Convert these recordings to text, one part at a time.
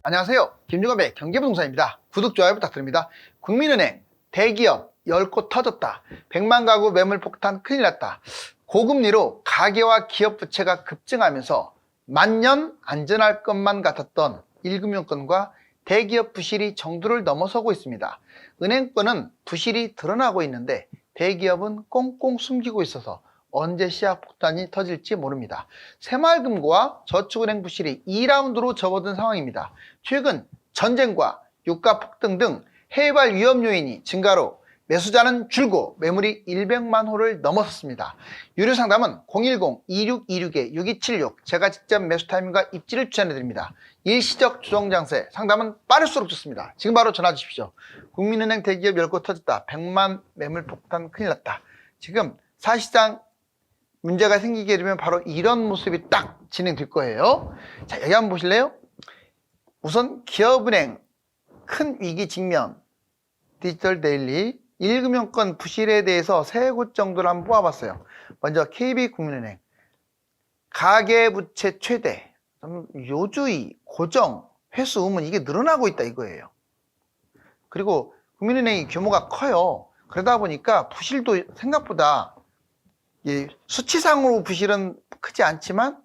안녕하세요. 김유감의 경제부동산입니다. 구독, 좋아요 부탁드립니다. 국민은행 대기업 10곳 터졌다. 100만 가구 매물 폭탄 큰일 났다. 고금리로 가계와 기업 부채가 급증하면서 만년 안전할 것만 같았던 1금융권과 대기업 부실이 정도를 넘어서고 있습니다. 은행권은 부실이 드러나고 있는데 대기업은 꽁꽁 숨기고 있어서 언제 시약 폭탄이 터질지 모릅니다. 새마을금고와 저축은행 부실이 2라운드로 접어든 상황입니다. 최근 전쟁과 유가 폭등 등 해외발 위험 요인이 증가로 매수자는 줄고 매물이 100만 호를 넘어섰습니다. 유료 상담은 010-2626-6276 제가 직접 매수 타이밍과 입지를 추천해드립니다. 일시적 조정 장세 상담은 빠를수록 좋습니다. 지금 바로 전화 주십시오. 국민은행 대기업 10곳 터졌다. 100만 매물 폭탄 큰일 났다. 지금 사실상 문제가 생기게 되면 바로 이런 모습이 딱 진행될 거예요. 자, 여기 한번 보실래요? 우선 기업은행 큰 위기 직면 디지털 데일리 1금융권 부실에 대해서 3곳 정도를 한번 뽑아봤어요. 먼저 KB국민은행 가계부채 최대, 요주의, 고정, 회수 의문 이게 늘어나고 있다 이거예요. 그리고 국민은행이 규모가 커요. 그러다 보니까 부실도 생각보다 수치상으로 부실은 크지 않지만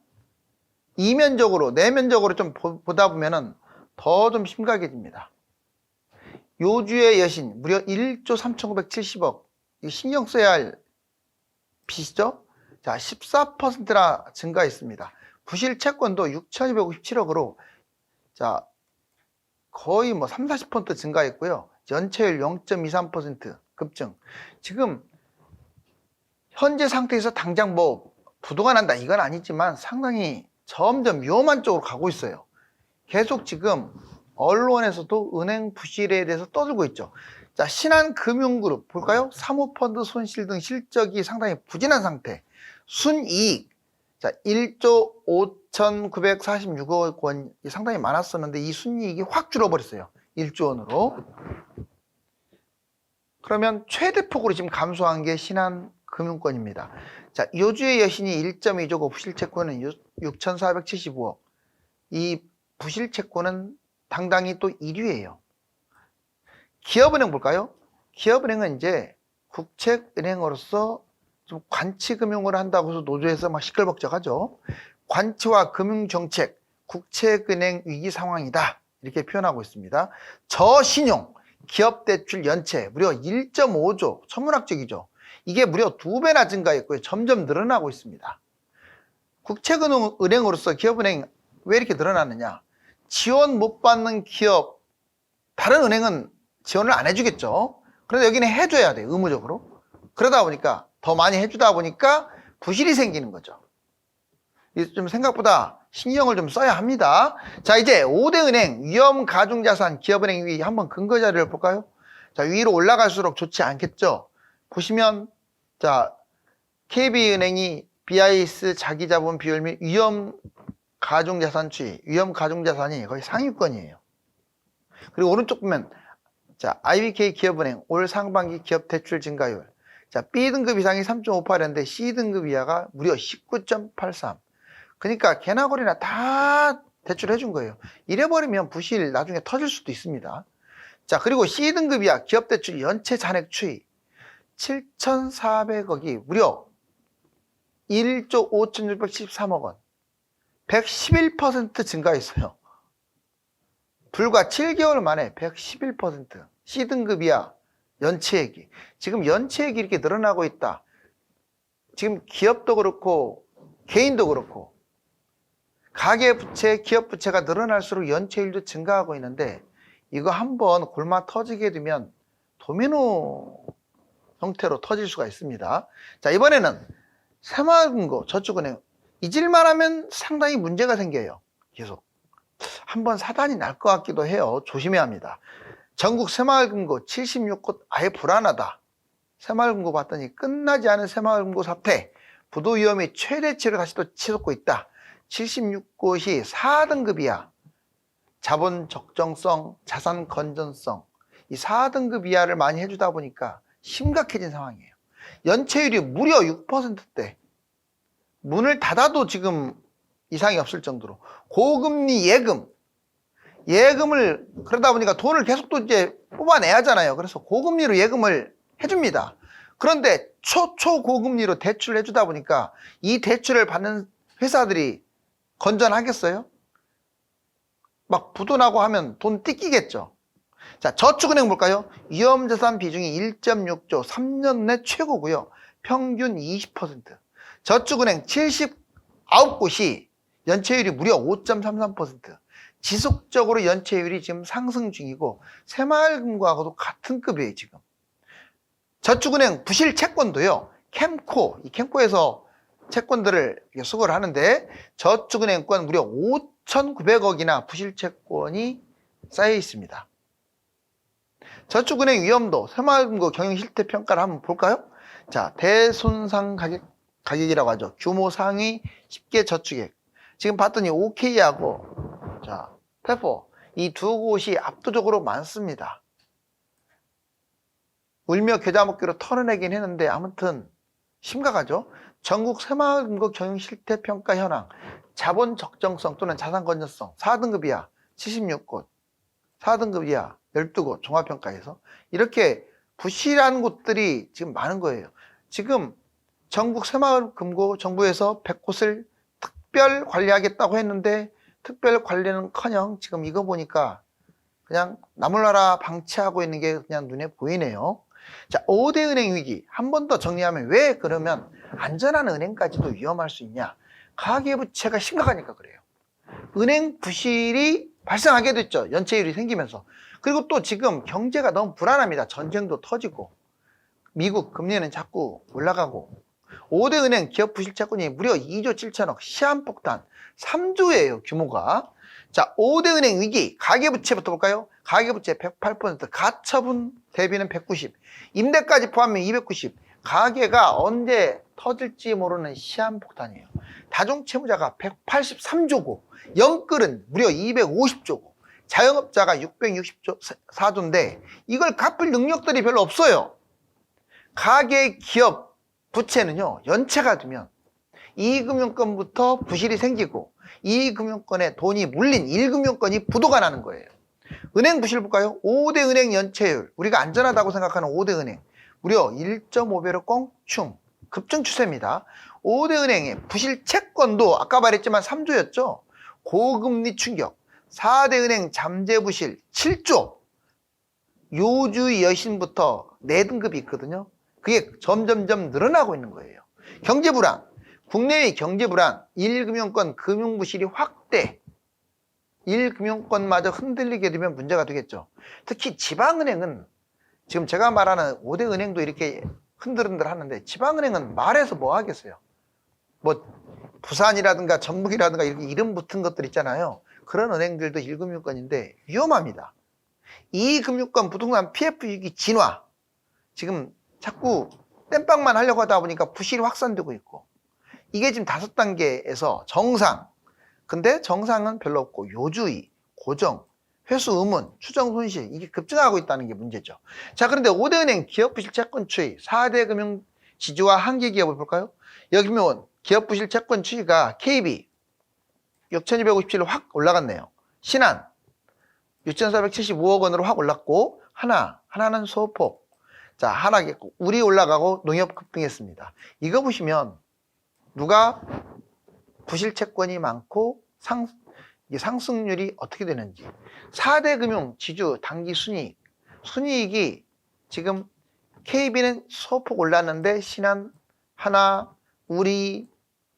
이면적으로 내면적으로 좀 보다 보면은 더 좀 심각해집니다. 요주의 여신 무려 1조 3,970억 이 신경 써야 할 빚이죠. 자, 14%나 증가했습니다. 부실 채권도 6,257억으로 자 거의 뭐 30-40% 증가했고요. 연체율 0.23% 급증. 지금 현재 상태에서 당장 뭐 부도가 난다 이건 아니지만 상당히 점점 위험한 쪽으로 가고 있어요. 계속 지금 언론에서도 은행 부실에 대해서 떠들고 있죠. 자, 신한금융그룹 볼까요? 사모펀드 손실 등 실적이 상당히 부진한 상태. 순이익 자 1조 5,946억 원이 상당히 많았었는데 이 순이익이 확 줄어버렸어요. 1조 원으로. 그러면 최대폭으로 지금 감소한 게 신한금융권입니다. 자, 요주의 여신이 1.2조고 부실채권은 6,475억. 이 부실채권은 당당히 또 1위예요. 기업은행 볼까요? 기업은행은 이제 국책은행으로서 좀 관치금융을 한다고 해서 노조에서 막 시끌벅적하죠. 관치와 금융정책, 국책은행 위기 상황이다 이렇게 표현하고 있습니다. 저신용, 기업대출 연체 무려 1.5조, 천문학적이죠. 이게 무려 2배나 증가했고요. 점점 늘어나고 있습니다. 국책은행으로서 기업은행 왜 이렇게 늘어났느냐? 지원 못 받는 기업, 다른 은행은 지원을 안 해주겠죠. 그런데 여기는 해줘야 돼, 의무적으로. 그러다 보니까 더 많이 해주다 보니까 부실이 생기는 거죠. 좀 생각보다 신경을 좀 써야 합니다. 자, 이제 5대 은행 위험 가중자산 기업은행 위 한번 근거 자료를 볼까요? 자, 위로 올라갈수록 좋지 않겠죠. 보시면 자, KB은행이 BIS 자기자본 비율 및 위험 가중자산 추이, 위험 가중자산이 거의 상위권이에요. 그리고 오른쪽 보면 자, IBK 기업은행 올 상반기 기업 대출 증가율. 자, B등급 이상이 3.58였는데 C등급 이하가 무려 19.83. 그러니까 개나 고리나 다 대출해 준 거예요. 이래버리면 부실 나중에 터질 수도 있습니다. 자, 그리고 C등급 이하 기업 대출 연체 잔액 추이 7,400억이 무려 1조 5,673억 원. 111% 증가했어요. 불과 7개월 만에 111% C등급 이하 연체액이 지금 연체액이 이렇게 늘어나고 있다. 지금 기업도 그렇고 개인도 그렇고 가계부채, 기업부채가 늘어날수록 연체율도 증가하고 있는데 이거 한번 골마 터지게 되면 도미노 형태로 터질 수가 있습니다. 자, 이번에는 새마을금고, 저축은행 잊을만 하면 상당히 문제가 생겨요. 계속 한번 사단이 날 것 같기도 해요. 조심해야 합니다. 전국 새마을금고 76곳 아예 불안하다. 새마을금고 봤더니 끝나지 않은 새마을금고 사태, 부도 위험이 최대치를 다시 또 치솟고 있다. 76곳이 4등급 이하, 자본 적정성, 자산 건전성 이 4등급 이하를 많이 해주다 보니까 심각해진 상황이에요. 연체율이 무려 6%대. 문을 닫아도 지금 이상이 없을 정도로 고금리 예금 예금을 그러다 보니까 돈을 계속 또 이제 뽑아내야 하잖아요. 그래서 고금리로 예금을 해줍니다. 그런데 초고금리로 대출을 해주다 보니까 이 대출을 받는 회사들이 건전하겠어요? 막 부도나고 하면 돈 뜯기겠죠. 자, 저축은행 볼까요? 위험자산 비중이 1.6조, 3년 내 최고고요. 평균 20%. 저축은행 79곳이 연체율이 무려 5.33%. 지속적으로 연체율이 지금 상승 중이고 새마을금고하고도 같은 급이에요, 지금. 저축은행 부실 채권도요. 캠코, 이 캠코에서 채권들을 수거를 하는데 저축은행권 무려 5,900억이나 부실 채권이 쌓여 있습니다. 저축은행 위험도, 새마을금고 경영 실태 평가를 한번 볼까요? 자, 대손상 가격이라고 하죠. 규모 상위 10개 저축액. 지금 봤더니 OK하고 자, 페퍼 이 두 곳이 압도적으로 많습니다. 울며 겨자 먹기로 털어내긴 했는데 아무튼 심각하죠. 전국 새마을금고 경영 실태 평가 현황, 자본 적정성 또는 자산 건전성 4등급 이하 76곳, 4등급 이하 12곳 종합평가에서 이렇게 부실한 곳들이 지금 많은 거예요. 지금 전국 새마을금고 정부에서 100곳을 특별 관리하겠다고 했는데 특별 관리는커녕 지금 이거 보니까 그냥 나몰라라 방치하고 있는 게 그냥 눈에 보이네요. 자, 5대 은행 위기 한 번 더 정리하면 왜 그러면 안전한 은행까지도 위험할 수 있냐? 가계부채가 심각하니까 그래요. 은행 부실이 발생하게 됐죠. 연체율이 생기면서. 그리고 또 지금 경제가 너무 불안합니다. 전쟁도 터지고 미국 금리는 자꾸 올라가고 5대 은행 기업 부실 채권이 무려 2조 7천억 시한폭탄 3조예요 규모가. 자, 5대 은행 위기 가계부채부터 볼까요? 가계부채 108%, 가처분 대비는 190, 임대까지 포함하면 290. 가계가 언제 터질지 모르는 시한폭탄이에요. 다중채무자가 183조고 영끌은 무려 250조고 자영업자가 664조인데 이걸 갚을 능력들이 별로 없어요. 가계 기업 부채는요 연체가 되면 2금융권부터 부실이 생기고 2금융권에 돈이 물린 1금융권이 부도가 나는 거예요. 은행 부실 볼까요? 5대 은행 연체율, 우리가 안전하다고 생각하는 5대 은행 무려 1.5배로 껑충 급증 추세입니다. 5대 은행의 부실 채권도 아까 말했지만 3조였죠. 고금리 충격, 4대 은행 잠재 부실 7조, 요주의 여신부터 4등급이 있거든요. 그게 점점점 늘어나고 있는 거예요. 경제 불안, 국내의 경제 불안, 1금융권 금융부실이 확대, 1금융권마저 흔들리게 되면 문제가 되겠죠. 특히 지방은행은 지금 제가 말하는 5대 은행도 이렇게 흔들흔들 하는데 지방은행은 말해서 뭐 하겠어요. 뭐 부산이라든가 전북이라든가 이렇게 이름 붙은 것들 있잖아요. 그런 은행들도 1금융권인데 위험합니다. 2금융권 부동산 PF유기 진화, 지금 자꾸 땜빵만 하려고 하다 보니까 부실이 확산되고 있고 이게 지금 5단계에서 정상, 근데 정상은 별로 없고 요주의, 고정, 회수 의문, 추정 손실 이게 급증하고 있다는 게 문제죠. 자, 그런데 5대 은행 기업 부실 채권 추이, 4대 금융 지주와 한계 기업을 볼까요? 여기 보면 기업 부실 채권 추이가 KB 6,257로 확 올라갔네요. 신한 6,475억 원으로 확 올랐고 하나는 소폭, 자 하락했고 우리 올라가고 농협 급등했습니다. 이거 보시면 누가 부실 채권이 많고 상승률이 어떻게 되는지. 4대 금융 지주 단기 순이익이 지금 KB는 소폭 올랐는데 신한, 하나, 우리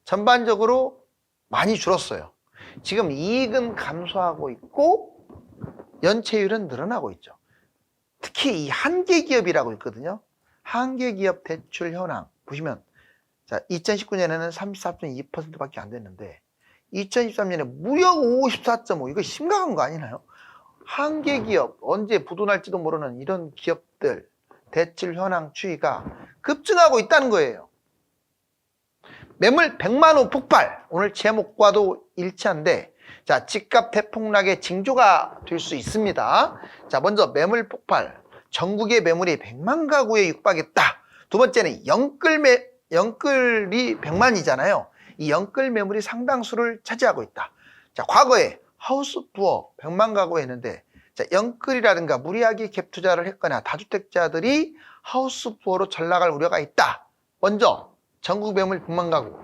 전반적으로 많이 줄었어요. 지금 이익은 감소하고 있고 연체율은 늘어나고 있죠. 특히 이 한계기업이라고 있거든요. 한계기업 대출 현황 보시면 자 2019년에는 34.2%밖에 안 됐는데 2023년에 무려 54.5, 이거 심각한 거 아니나요? 한계기업, 언제 부도날지도 모르는 이런 기업들 대출 현황 추이가 급증하고 있다는 거예요. 매물 100만 원 폭발, 오늘 제목과도 일치한데 자 집값 대폭락의 징조가 될 수 있습니다. 자 먼저 매물 폭발, 전국의 매물이 100만 가구에 육박했다. 두 번째는 영끌이 100만이잖아요. 이 영끌 매물이 상당수를 차지하고 있다. 자 과거에 하우스 부어 100만 가구 했는데, 자, 영끌이라든가 무리하게 갭 투자를 했거나 다주택자들이 하우스 부어로 전락할 우려가 있다. 먼저 전국 매물 100만 가구,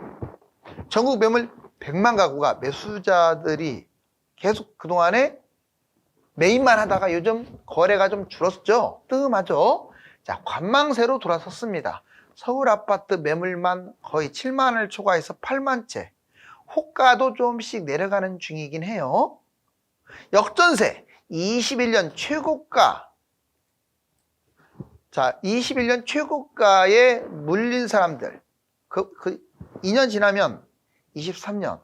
전국 매물 100만 가구가 매수자들이 계속 그동안에 매입만 하다가 요즘 거래가 좀 줄었죠. 뜸하죠. 자, 관망세로 돌아섰습니다. 서울 아파트 매물만 거의 7만을 초과해서 8만 채. 호가도 조금씩 내려가는 중이긴 해요. 역전세 21년 최고가. 자, 21년 최고가에 물린 사람들. 2년 지나면 23년.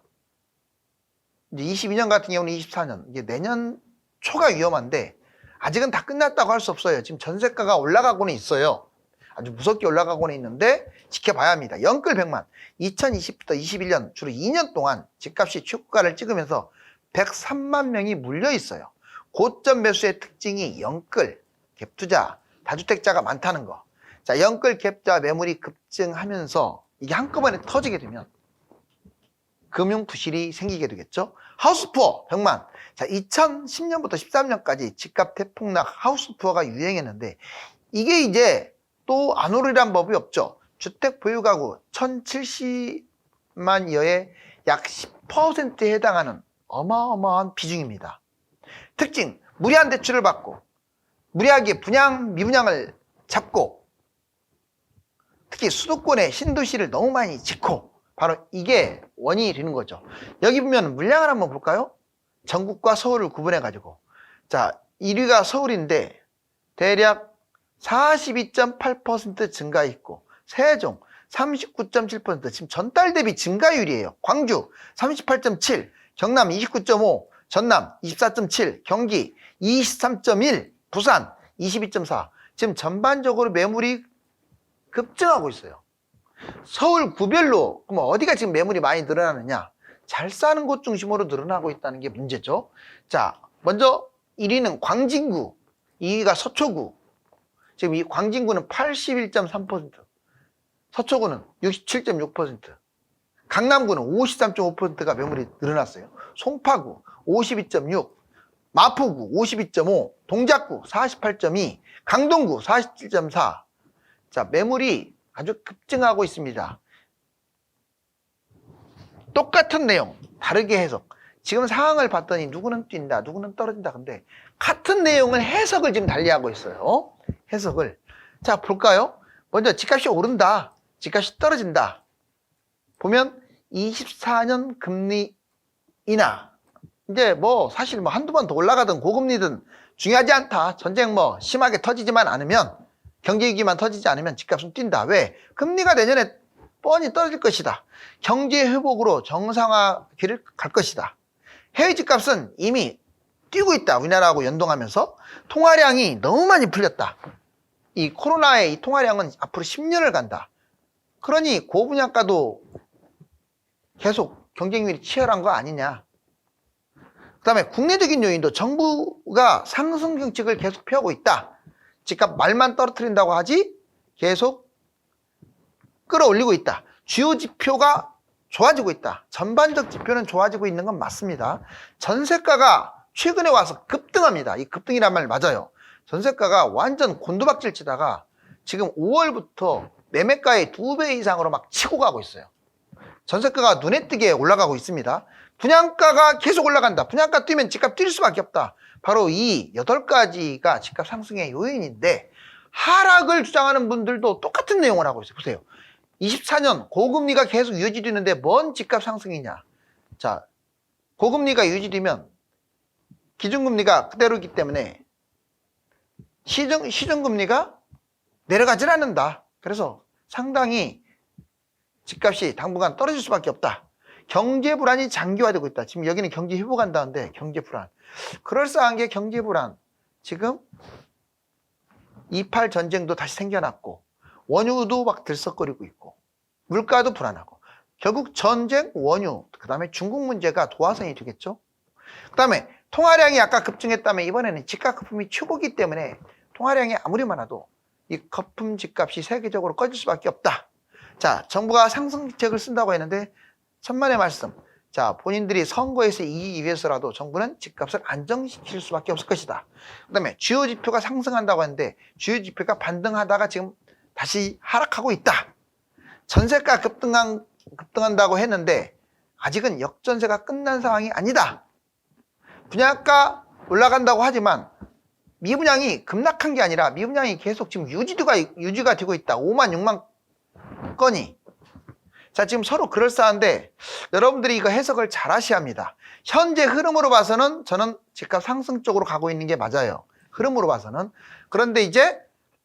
이제 22년 같은 경우는 24년. 이게 내년 초가 위험한데 아직은 다 끝났다고 할 수 없어요. 지금 전세가가 올라가고는 있어요. 아주 무섭게 올라가고는 있는데 지켜봐야 합니다. 영끌 100만. 2020부터 21년 주로 2년 동안 집값이 최고가를 찍으면서 103만 명이 물려 있어요. 고점 매수의 특징이 영끌, 갭투자, 다주택자가 많다는 거. 자, 영끌 갭자 매물이 급증하면서 이게 한꺼번에 터지게 되면 금융 부실이 생기게 되겠죠. 하우스푸어 100만. 자, 2010년부터 13년까지 집값 대폭락 하우스푸어가 유행했는데 이게 이제 또 안 오르란 법이 없죠. 주택 보유 가구 1070만여의 약 10%에 해당하는 어마어마한 비중입니다. 특징, 무리한 대출을 받고 무리하게 분양, 미분양을 잡고 특히 수도권의 신도시를 너무 많이 짓고 바로 이게 원인이 되는 거죠. 여기 보면 물량을 한번 볼까요? 전국과 서울을 구분해 가지고, 자, 1위가 서울인데 대략 42.8% 증가했고, 세종 39.7%, 지금 전달 대비 증가율이에요. 광주 38.7, 경남 29.5, 전남 24.7, 경기 23.1, 부산 22.4. 지금 전반적으로 매물이 급증하고 있어요. 서울 구별로 그럼 어디가 지금 매물이 많이 늘어나느냐? 잘 사는 곳 중심으로 늘어나고 있다는 게 문제죠. 자, 먼저 1위는 광진구, 2위가 서초구. 지금 이 광진구는 81.3%, 서초구는 67.6%, 강남구는 53.5%가 매물이 늘어났어요. 송파구 52.6, 마포구 52.5, 동작구 48.2, 강동구 47.4. 자, 매물이 아주 급증하고 있습니다. 똑같은 내용, 다르게 해석. 지금 상황을 봤더니 누구는 뛴다, 누구는 떨어진다. 근데 같은 내용을 해석을 지금 달리하고 있어요. 해석을. 자, 볼까요? 먼저 집값이 오른다, 집값이 떨어진다. 보면 24년 금리 인하. 이제 뭐 사실 뭐 한두 번 더 올라가든 고금리든 중요하지 않다. 전쟁 뭐 심하게 터지지만 않으면, 경제 위기만 터지지 않으면 집값은 뛴다. 왜? 금리가 내년에 뻔히 떨어질 것이다. 경제 회복으로 정상화 길을 갈 것이다. 해외 집값은 이미 뛰고 있다. 우리나라하고 연동하면서 통화량이 너무 많이 풀렸다. 이 코로나의 이 통화량은 앞으로 10년을 간다. 그러니 고분양가도 계속 경쟁률이 치열한 거 아니냐. 그 다음에 국내적인 요인도 정부가 상승 정책을 계속 펴고 있다. 집값 말만 떨어뜨린다고 하지 계속 끌어올리고 있다. 주요 지표가 좋아지고 있다. 전반적 지표는 좋아지고 있는 건 맞습니다. 전세가가 최근에 와서 급등합니다. 이 급등이란 말 맞아요. 전세가가 완전 곤두박질 치다가 지금 5월부터 매매가의 2배 이상으로 막 치고 가고 있어요. 전세가가 눈에 띄게 올라가고 있습니다. 분양가가 계속 올라간다. 분양가 뛰면 집값 뛸 수밖에 없다. 바로 이 8가지가 집값 상승의 요인인데, 하락을 주장하는 분들도 똑같은 내용을 하고 있어요. 보세요. 24년 고금리가 계속 유지되는데 뭔 집값 상승이냐. 자, 고금리가 유지되면 기준금리가 그대로이기 때문에 시중금리가 내려가질 않는다. 그래서 상당히 집값이 당분간 떨어질 수밖에 없다. 경제 불안이 장기화되고 있다. 지금 여기는 경제 회복한다는데 경제 불안. 그럴싸한 게 경제 불안. 지금 2.8 전쟁도 다시 생겨났고 원유도 막 들썩거리고 있고 물가도 불안하고 결국 전쟁, 원유, 그 다음에 중국 문제가 도화선이 되겠죠. 그 다음에 통화량이 아까 급증했다면 이번에는 집값 거품이 최고기 때문에 통화량이 아무리 많아도 이 거품 집값이 세계적으로 꺼질 수밖에 없다. 자, 정부가 상승책을 쓴다고 했는데 천만의 말씀. 자, 본인들이 선거에서 이기기 위해서라도 정부는 집값을 안정시킬 수밖에 없을 것이다. 그 다음에 주요 지표가 상승한다고 하는데 주요 지표가 반등하다가 지금 다시 하락하고 있다. 전세가 급등한다고 했는데 아직은 역전세가 끝난 상황이 아니다. 분양가 올라간다고 하지만 미분양이 급락한 게 아니라 미분양이 계속 지금 유지가 되고 있다. 5만 6만 건이. 자, 지금 서로 그럴싸한데 여러분들이 이거 해석을 잘 하셔야 합니다. 현재 흐름으로 봐서는 저는 집값 상승 쪽으로 가고 있는 게 맞아요. 흐름으로 봐서는. 그런데 이제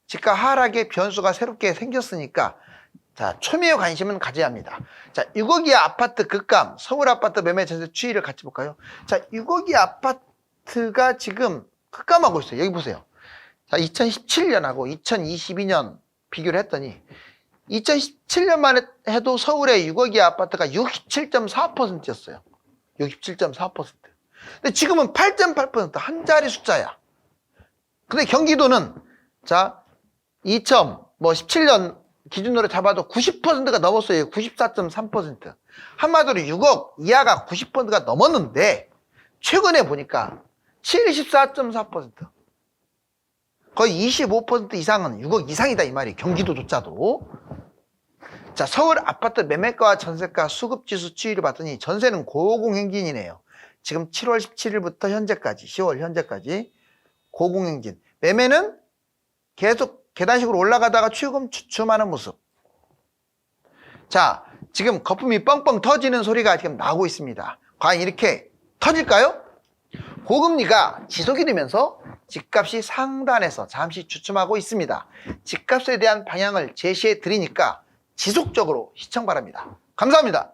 집값 하락의 변수가 새롭게 생겼으니까 자, 초미의 관심은 가져야 합니다. 자, 6억 이하 아파트 급감, 서울 아파트 매매 전세 추이를 같이 볼까요? 자, 6억 이하 아파트가 지금 급감하고 있어요. 여기 보세요. 자, 2017년하고 2022년 비교를 했더니 2017년만 해도 서울의 6억 이하 아파트가 67.4%였어요. 67.4%. 근데 지금은 8.8%, 한 자리 숫자야. 근데 경기도는 자, 2017년 기준으로 잡아도 90%가 넘었어요. 94.3%. 한마디로 6억 이하가 90%가 넘었는데 최근에 보니까 74.4%. 거의 25% 이상은 6억 이상이다 이 말이에요. 경기도조차도. 자, 서울 아파트 매매가와 전세가 수급지수 추이를 봤더니 전세는 고공행진이네요. 지금 7월 17일부터 현재까지 10월 현재까지 고공행진. 매매는 계속 계단식으로 올라가다가 최근 주춤하는 모습. 자, 지금 거품이 뻥뻥 터지는 소리가 지금 나오고 있습니다. 과연 이렇게 터질까요? 고금리가 지속이 되면서 집값이 상단에서 잠시 주춤하고 있습니다. 집값에 대한 방향을 제시해 드리니까 지속적으로 시청 바랍니다. 감사합니다.